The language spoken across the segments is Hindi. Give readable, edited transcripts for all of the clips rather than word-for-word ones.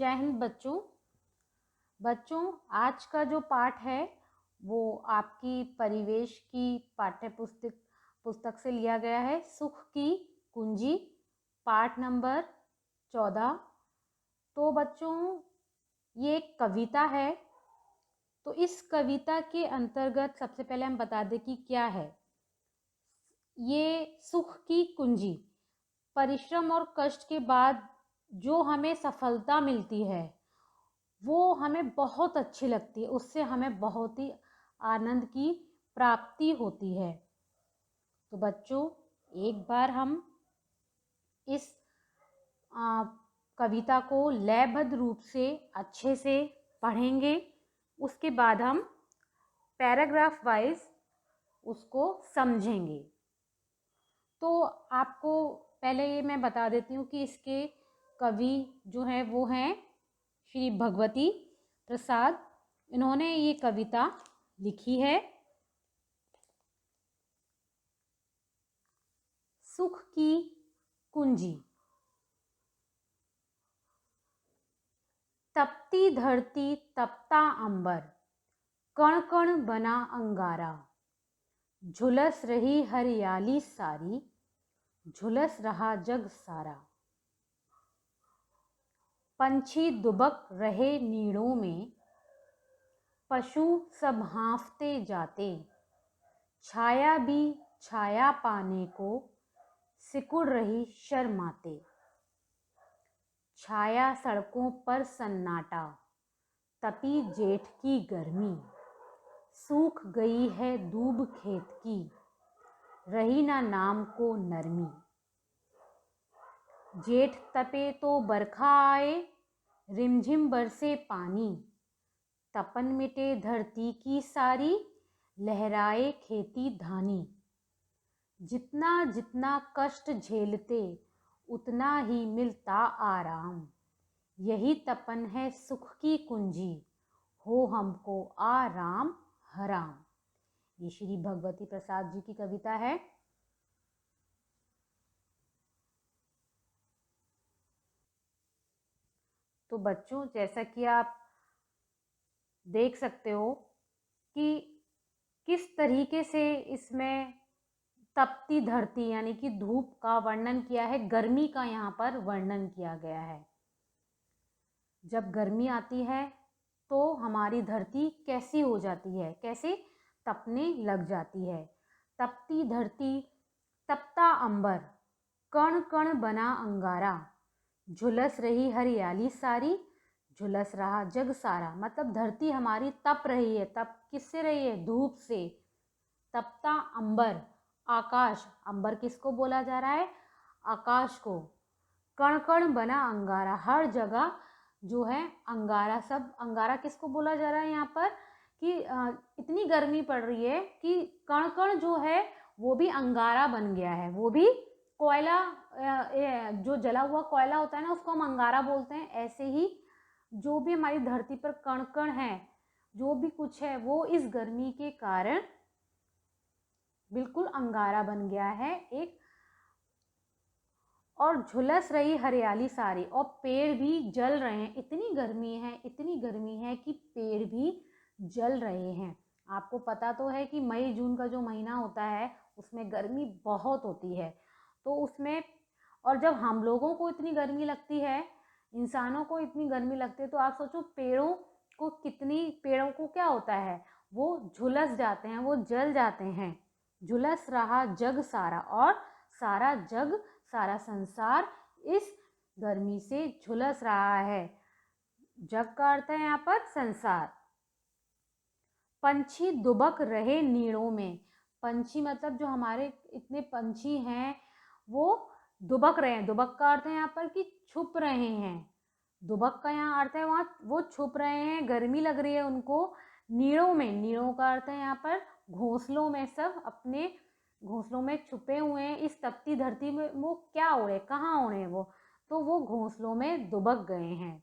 जय हिंद बच्चों आज का जो पाठ है वो आपकी परिवेश की पाठ्य पुस्तक से लिया गया है। सुख की कुंजी, पाठ नंबर 14। तो बच्चों ये एक कविता है। तो इस कविता के अंतर्गत सबसे पहले हम बता दें कि क्या है ये सुख की कुंजी। परिश्रम और कष्ट के बाद जो हमें सफलता मिलती है वो हमें बहुत अच्छी लगती है, उससे हमें बहुत ही आनंद की प्राप्ति होती है। तो बच्चों एक बार हम इस कविता को लयबद्ध रूप से अच्छे से पढ़ेंगे, उसके बाद हम पैराग्राफ वाइज उसको समझेंगे। तो आपको पहले ये मैं बता देती हूँ कि इसके कवि जो हैं वो हैं श्री भगवती प्रसाद। इन्होंने ये कविता लिखी है। सुख की कुंजी। तपती धरती तपता अंबर, कण कण बना अंगारा, झुलस रही हरियाली सारी, झुलस रहा जग सारा। पंछी दुबक रहे नीड़ों में, पशु सब हाँफते जाते, छाया भी छाया पाने को सिकुड़ रही शर्माते। छाया सड़कों पर सन्नाटा, तपी जेठ की गर्मी, सूख गई है दूब खेत की, रही ना नाम को नरमी। जेठ तपे तो बरखा आए, रिमझिम बरसे पानी, तपन मिटे धरती की सारी, लहराए खेती धानी। जितना जितना कष्ट झेलते उतना ही मिलता आराम, यही तपन है सुख की कुंजी, हो हमको आराम हराम। ये श्री भगवती प्रसाद जी की कविता है। तो बच्चों जैसा कि आप देख सकते हो कि किस तरीके से इसमें तपती धरती यानी कि धूप का वर्णन किया है, गर्मी का यहाँ पर वर्णन किया गया है। जब गर्मी आती है तो हमारी धरती कैसी हो जाती है, कैसे तपने लग जाती है। तपती धरती तपता अंबर, कण कण बना अंगारा, झुलस रही हरियाली सारी, झुलस रहा जग सारा। मतलब धरती हमारी तप रही है। तप किससे रही है? धूप से। तपता अंबर, आकाश। अंबर किसको बोला जा रहा है? आकाश को। कण कण बना अंगारा, हर जगह जो है अंगारा। सब अंगारा किसको बोला जा रहा है यहाँ पर कि इतनी गर्मी पड़ रही है कि कण कण जो है वो भी अंगारा बन गया है। वो भी कोयला, जो जला हुआ कोयला होता है ना, उसको हम अंगारा बोलते हैं। ऐसे ही जो भी हमारी धरती पर कण कण है, जो भी कुछ है, वो इस गर्मी के कारण बिल्कुल अंगारा बन गया है एक। और झुलस रही हरियाली सारी, और पेड़ भी जल रहे हैं। इतनी गर्मी है, इतनी गर्मी है कि पेड़ भी जल रहे हैं। आपको पता तो है कि मई जून का जो महीना होता है उसमें गर्मी बहुत होती है। तो उसमें, और जब हम लोगों को इतनी गर्मी लगती है, इंसानों को इतनी गर्मी लगती है, तो आप सोचो पेड़ों को क्या होता है, वो झुलस जाते हैं, वो जल जाते हैं। झुलस रहा जग सारा, और सारा जग, सारा संसार इस गर्मी से झुलस रहा है। जग का अर्थ है यहाँ पर संसार। पंछी दुबक रहे नीड़ों में। पंछी मतलब जो हमारे इतने पंछी हैं वो दुबक रहे हैं। दुबक का अर्थ है यहाँ पर कि छुप रहे हैं। दुबक का यहाँ अर्थ है वहाँ वो छुप रहे हैं, गर्मी लग रही है उनको। नीड़ों में, नीड़ों का अर्थ है यहाँ पर घोंसलों में, सब अपने घोंसलों में छुपे हुए हैं। इस तपती धरती में वो क्या उड़े, कहाँ उड़े वो, तो वो घोंसलों में दुबक गए हैं।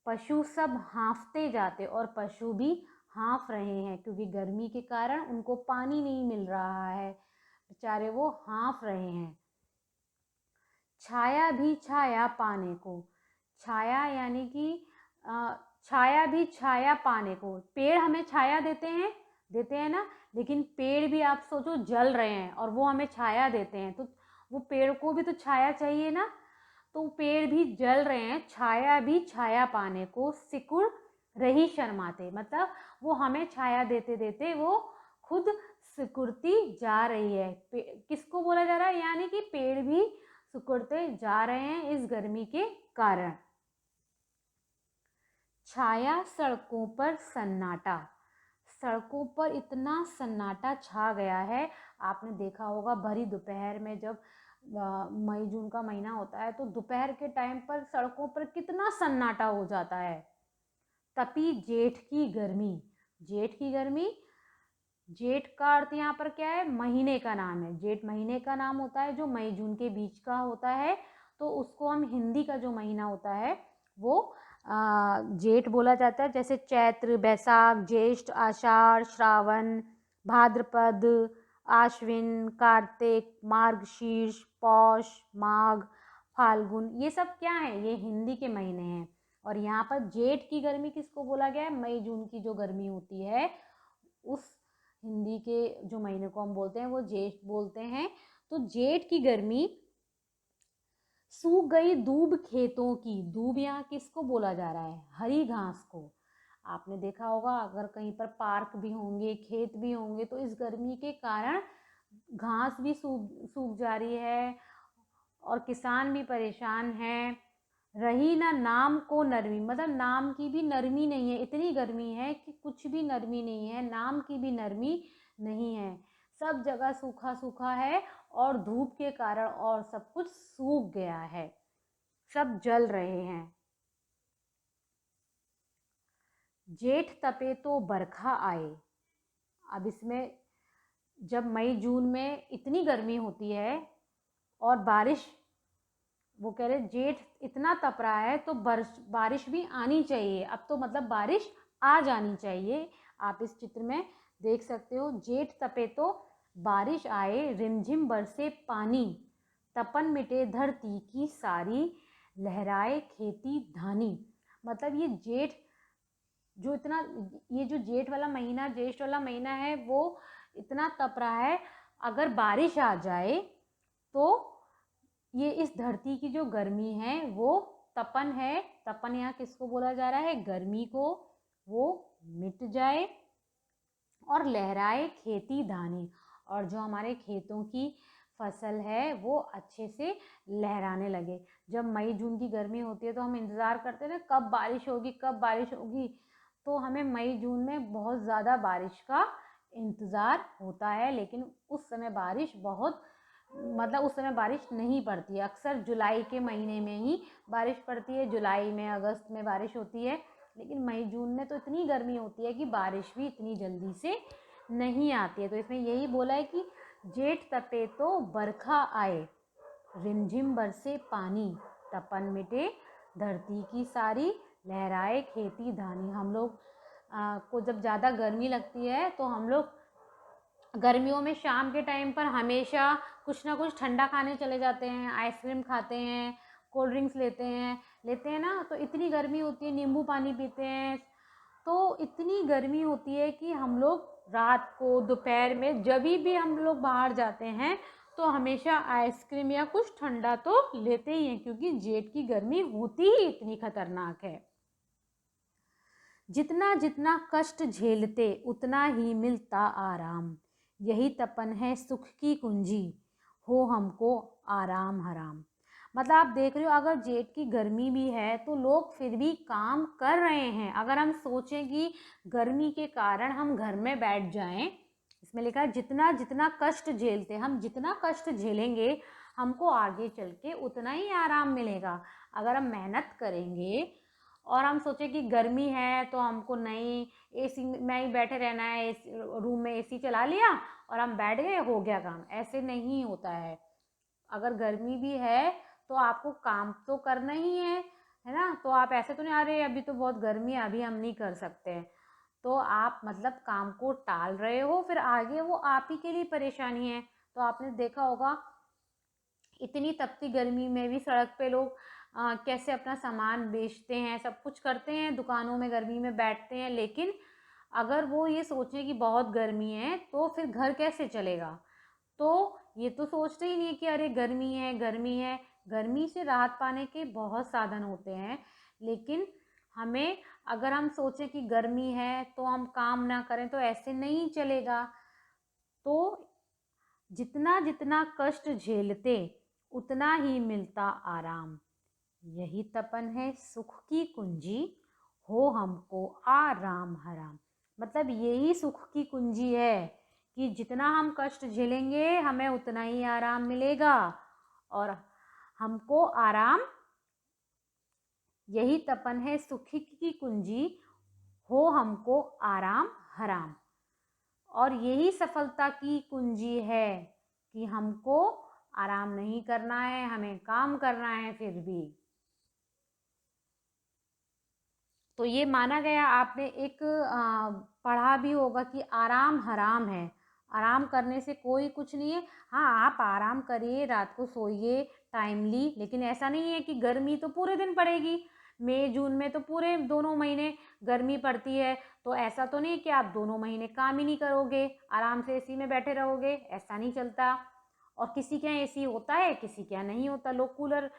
पशु सब हाँफते जाते, और पशु भी हाँफ रहे हैं क्योंकि गर्मी के कारण उनको पानी नहीं मिल रहा है, बेचारे वो हाँफ रहे हैं। छाया भी छाया पाने को, छाया यानी कि छाया भी छाया पाने को, पेड़ हमें छाया देते हैं ना, लेकिन पेड़ भी आप सोचो जल रहे हैं और वो हमें छाया देते हैं, तो वो पेड़ को भी तो छाया चाहिए ना, तो पेड़ भी जल रहे हैं, छाया भी छाया पाने को सिकुड़ रही शर्माते, मतलब वो हमें छाया देते देते वो खुद सिकुड़ती जा रही है। किसको बोला जा रहा है, यानी कि पेड़ भी सिकुड़ते जा रहे हैं इस गर्मी के कारण। छाया सड़कों पर सन्नाटा, सड़कों पर इतना सन्नाटा छा गया है। आपने देखा होगा भरी दोपहर में जब मई जून का महीना होता है तो दोपहर के टाइम पर सड़कों पर कितना सन्नाटा हो जाता है। तपी जेठ की गर्मी, जेठ की गर्मी, जेठ का अर्थ यहाँ पर क्या है, महीने का नाम है। जेठ महीने का नाम होता है जो मई जून के बीच का होता है, तो उसको हम हिंदी का जो महीना होता है वो जेठ बोला जाता है। जैसे चैत्र, बैसाख, ज्येष्ठ, आषाढ़, श्रावण, भाद्रपद, आश्विन, कार्तिक, मार्गशीर्ष, पौष, माघ, फाल्गुन, ये सब क्या है, ये हिंदी के महीने हैं। और यहाँ पर जेठ की गर्मी किसको बोला गया है, मई जून की जो गर्मी होती है उस हिंदी के जो महीने को हम बोलते हैं वो जेठ बोलते हैं। तो जेठ की गर्मी, सूख गई दूब खेतों की, दूब यहाँ किसको बोला जा रहा है, हरी घास को। आपने देखा होगा अगर कहीं पर पार्क भी होंगे, खेत भी होंगे, तो इस गर्मी के कारण घास भी सूख जा रही है और किसान भी परेशान हैं। रही ना नाम को नरमी, मतलब नाम की भी नरमी नहीं है, इतनी गर्मी है कि कुछ भी नरमी नहीं है, नाम की भी नरमी नहीं है। सब जगह सूखा सूखा है और धूप के कारण और सब कुछ सूख गया है, सब जल रहे हैं। जेठ तपे तो बरखा आए, अब इसमें जब मई जून में इतनी गर्मी होती है और बारिश, वो कह रहे जेठ इतना तप रहा है तो बारिश भी आनी चाहिए, अब तो मतलब बारिश आ जानी चाहिए। आप इस चित्र में देख सकते हो, जेठ तपे तो बारिश आए, रिमझिम बरसे पानी, तपन मिटे धरती की सारी, लहराए खेती धानी। मतलब ये जेठ जो इतना, ये जो जेठ वाला महीना, ज्येष्ठ वाला महीना है वो इतना तप रहा है, अगर बारिश आ जाए तो ये इस धरती की जो गर्मी है वो तपन है, तपन यहाँ किसको बोला जा रहा है, गर्मी को, वो मिट जाए और लहराए खेती धानी, और जो हमारे खेतों की फसल है वो अच्छे से लहराने लगे। जब मई जून की गर्मी होती है तो हम इंतज़ार करते हैं ना कब बारिश होगी, कब बारिश होगी, तो हमें मई जून में बहुत ज़्यादा बारिश का इंतज़ार होता है, लेकिन उस समय बारिश बहुत, मतलब उस समय बारिश नहीं पड़ती है। अक्सर जुलाई के महीने में ही बारिश पड़ती है, जुलाई में, अगस्त में बारिश होती है, लेकिन मई जून में तो इतनी गर्मी होती है कि बारिश भी इतनी जल्दी से नहीं आती है। तो इसमें यही बोला है कि जेठ तपे तो बरखा आए, रिमझिम बरसे पानी, तपन मिटे धरती की सारी, लहराए खेती धानी। हम लोग को जब ज़्यादा गर्मी लगती है तो हम लोग गर्मियों में शाम के टाइम पर हमेशा कुछ ना कुछ ठंडा खाने चले जाते हैं, आइसक्रीम खाते हैं, कोल्ड ड्रिंक्स लेते हैं ना, तो इतनी गर्मी होती है, नींबू पानी पीते हैं, तो इतनी गर्मी होती है कि हम लोग रात को, दोपहर में जब भी हम लोग बाहर जाते हैं तो हमेशा आइसक्रीम या कुछ ठंडा तो लेते ही हैं, क्योंकि जेठ की गर्मी होती ही इतनी खतरनाक है। जितना जितना कष्ट झेलते उतना ही मिलता आराम, यही तपन है सुख की कुंजी, हो हमको आराम हराम। मतलब आप देख रहे हो अगर जेठ की गर्मी भी है तो लोग फिर भी काम कर रहे हैं। अगर हम सोचें कि गर्मी के कारण हम घर में बैठ जाएं, इसमें लिखा है जितना जितना कष्ट झेलते, हम जितना कष्ट झेलेंगे हमको आगे चल के उतना ही आराम मिलेगा। अगर हम मेहनत करेंगे और हम सोचें कि गर्मी है तो हमको नहीं, एसी में ही बैठे रहना है, रूम में एसी चला लिया और हम बैठ गए, हो गया काम, ऐसे नहीं होता है। अगर गर्मी भी है तो आपको काम तो करना ही है ना, तो आप ऐसे तो नहीं आ रहे अभी तो बहुत गर्मी है अभी हम नहीं कर सकते, तो आप मतलब काम को टाल रहे हो, फिर आगे वो आप ही के लिए परेशानी है। तो आपने देखा होगा इतनी तपती गर्मी में भी सड़क पे लोग कैसे अपना सामान बेचते हैं, सब कुछ करते हैं, दुकानों में गर्मी में बैठते हैं, लेकिन अगर वो ये सोचें कि बहुत गर्मी है तो फिर घर कैसे चलेगा। तो ये तो सोचते ही नहीं है कि अरे गर्मी है, गर्मी है। गर्मी से राहत पाने के बहुत साधन होते हैं, लेकिन हमें, अगर हम सोचें कि गर्मी है तो हम काम ना करें तो ऐसे नहीं चलेगा। तो जितना जितना कष्ट झेलते उतना ही मिलता आराम। यही तपन है सुख की कुंजी, हो हमको आराम हराम। मतलब यही सुख की कुंजी है कि जितना हम कष्ट झेलेंगे हमें उतना ही आराम मिलेगा, और हमको आराम, यही तपन है सुख की कुंजी, हो हमको आराम हराम। और यही सफलता की कुंजी है कि हमको आराम नहीं करना है, हमें काम करना है फिर भी। तो ये माना गया, आपने एक पढ़ा भी होगा कि आराम हराम है, आराम करने से कोई कुछ नहीं है। हाँ, आप आराम करिए, रात को सोइए टाइमली, लेकिन ऐसा नहीं है कि गर्मी तो पूरे दिन पड़ेगी। मई जून में तो पूरे दोनों महीने गर्मी पड़ती है, तो ऐसा तो नहीं कि आप दोनों महीने काम ही नहीं करोगे, आराम से एसी में बैठे रहोगे, ऐसा नहीं चलता। और किसी के यहाँ एसी होता है, किसी के यहाँ नहीं होता, लोग कूलर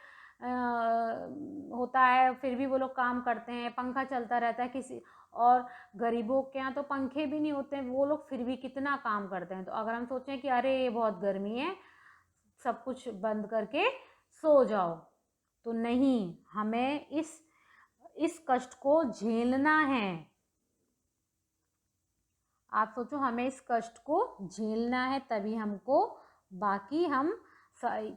होता है फिर भी वो लोग काम करते हैं, पंखा चलता रहता है किसी, और गरीबों के यहाँ तो पंखे भी नहीं होते हैं, वो लोग फिर भी कितना काम करते हैं। तो अगर हम सोचें कि अरे ये बहुत गर्मी है, सब कुछ बंद करके सो जाओ, तो नहीं, हमें इस कष्ट को झेलना है। आप सोचो, हमें इस कष्ट को झेलना है,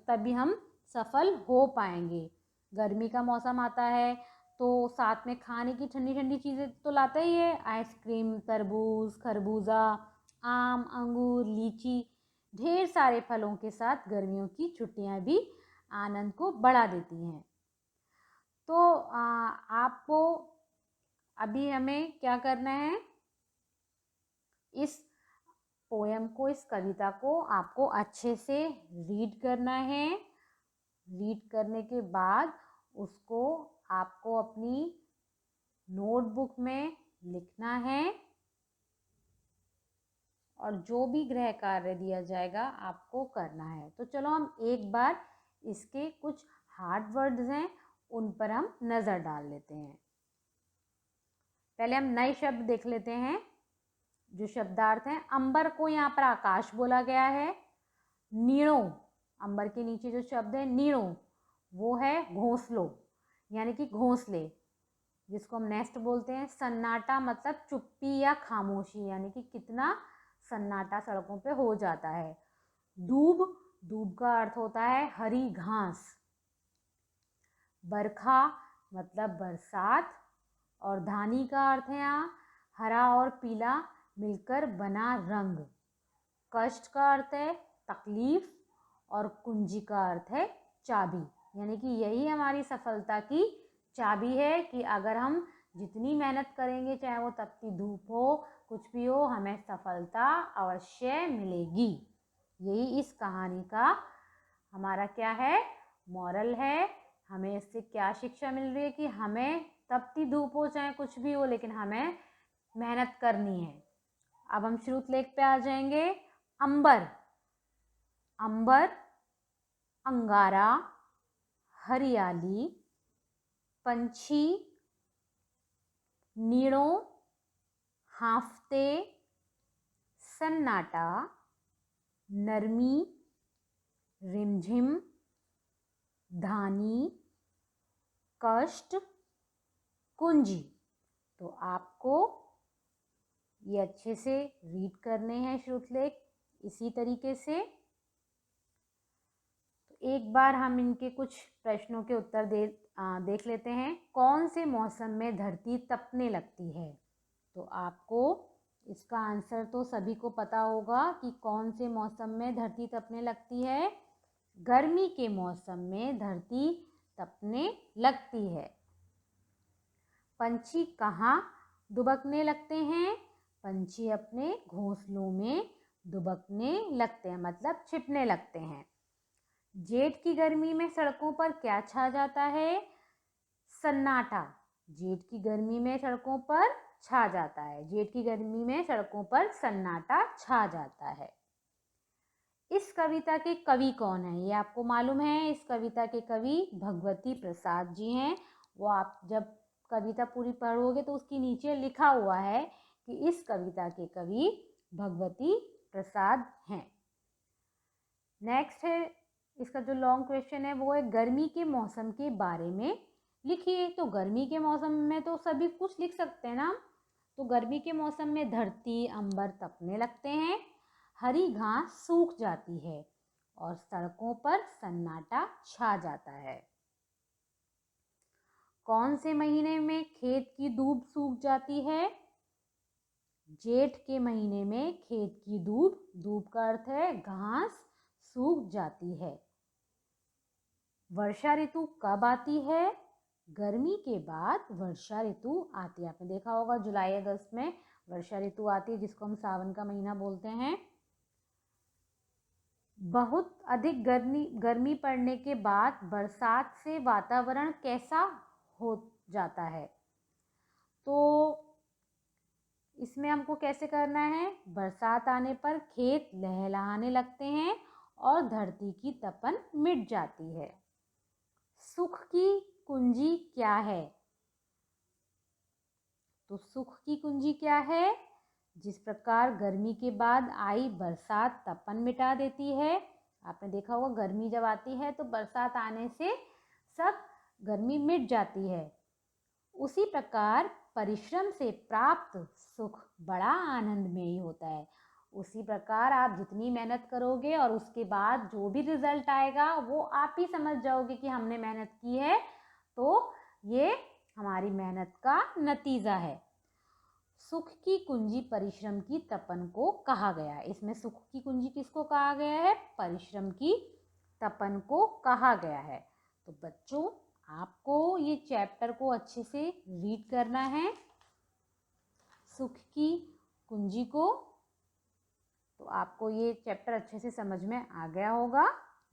तभी हम सफल हो पाएंगे। गर्मी का मौसम आता है तो साथ में खाने की ठंडी ठंडी चीज़ें तो लाता ही है, आइसक्रीम, तरबूज, खरबूजा, आम, अंगूर, लीची, ढेर सारे फलों के साथ गर्मियों की छुट्टियां भी आनंद को बढ़ा देती हैं। तो आपको अभी हमें क्या करना है, इस पोयम को, इस कविता को आपको अच्छे से रीड करना है। रीड करने के बाद उसको आपको अपनी नोटबुक में लिखना है, और जो भी गृह कार्य दिया जाएगा आपको करना है। तो चलो हम एक बार इसके कुछ हार्ड वर्ड्स हैं उन पर हम नज़र डाल लेते हैं। पहले हम नए शब्द देख लेते हैं जो शब्दार्थ हैं। अंबर को यहाँ पर आकाश बोला गया है। नीड़ो, अंबर के नीचे जो शब्द है नीड़ो, वो है घोंसलो, यानी कि घोंसले, जिसको हम नेस्ट बोलते हैं। सन्नाटा मतलब चुप्पी या खामोशी, यानी कि कितना सन्नाटा सड़कों पे हो जाता है। दूब, दूब का अर्थ होता है हरी घास। बरखा मतलब बरसात, और धानी का अर्थ है यहाँ हरा और पीला मिलकर बना रंग। कष्ट का अर्थ है तकलीफ, और कुंजी का अर्थ है चाबी, यानी कि यही हमारी सफलता की चाबी है कि अगर हम जितनी मेहनत करेंगे, चाहे वो तपती धूप हो, कुछ भी हो, हमें सफलता अवश्य मिलेगी। यही इस कहानी का हमारा क्या है, मॉरल है। हमें इससे क्या शिक्षा मिल रही है कि हमें तपती धूप हो चाहे कुछ भी हो, लेकिन हमें मेहनत करनी है। अब हम श्रुतलेख पे आ जाएंगे। अंबर, अंबर, अंगारा, हरियाली, पंछी, नीड़ों, हांफते, सन्नाटा, नरमी, रिमझिम, धानी, कष्ट, कुंजी। तो आपको ये अच्छे से रीड करने हैं श्रुतलेख इसी तरीके से। तो एक बार हम इनके कुछ प्रश्नों के उत्तर देख लेते हैं। कौन से मौसम में धरती तपने लगती है? तो आपको इसका आंसर तो सभी को पता होगा कि कौन से मौसम में धरती तपने लगती है। गर्मी के मौसम में धरती तपने लगती है। पंछी कहाँ दुबकने लगते हैं? पंछी अपने घोंसलों में दुबकने लगते हैं, मतलब छिपने लगते हैं। जेठ की गर्मी में सड़कों पर क्या छा जाता है? सन्नाटा। जेठ की गर्मी में सड़कों पर छा जाता है, जेठ की गर्मी में सड़कों पर सन्नाटा छा जाता है। इस कविता के कवि कौन है? ये आपको मालूम है। इस कविता के कवि भगवती प्रसाद जी हैं। वो आप जब कविता पूरी पढ़ोगे तो उसके नीचे लिखा हुआ है कि इस कविता के कवि भगवती प्रसाद हैं। नेक्स्ट है, इसका जो लॉन्ग क्वेश्चन है वो है गर्मी के मौसम के बारे में लिखिए। तो गर्मी के मौसम में तो सभी कुछ लिख सकते हैं ना। तो गर्मी के मौसम में धरती अंबर तपने लगते हैं, हरी घास सूख जाती है और सड़कों पर सन्नाटा छा जाता है। कौन से महीने में खेत की दूब सूख जाती है? जेठ के महीने में खेत की दूब, दूब का अर्थ है घास, सूख जाती है। वर्षा ऋतु कब आती है? गर्मी के बाद वर्षा ऋतु आती है। आपने देखा होगा जुलाई अगस्त में वर्षा ऋतु आती है, जिसको हम सावन का महीना बोलते हैं। बहुत अधिक गर्मी पड़ने के बाद बरसात से वातावरण कैसा हो जाता है? तो इसमें हमको कैसे करना है? बरसात आने पर खेत लहलहाने लगते हैं और धरती की तपन मिट जाती है। सुख की कुंजी क्या है? तो सुख की कुंजी क्या है? जिस प्रकार गर्मी के बाद आई बरसात तपन मिटा देती है। आपने देखा होगा गर्मी जब आती है तो बरसात आने से सब गर्मी मिट जाती है। उसी प्रकार परिश्रम से प्राप्त सुख बड़ा आनंदमयी होता है। उसी प्रकार आप जितनी मेहनत करोगे और उसके बाद जो भी रिजल्ट आएगा वो आप ही समझ जाओगे कि हमने मेहनत की है, तो ये हमारी मेहनत का नतीजा है। सुख की कुंजी परिश्रम की तपन को कहा गया है। इसमें सुख की कुंजी किसको कहा गया है? परिश्रम की तपन को कहा गया है। तो बच्चों, आपको ये चैप्टर को अच्छे से रीड करना है, सुख की कुंजी को। तो आपको ये चैप्टर अच्छे से समझ में आ गया होगा।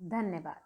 धन्यवाद।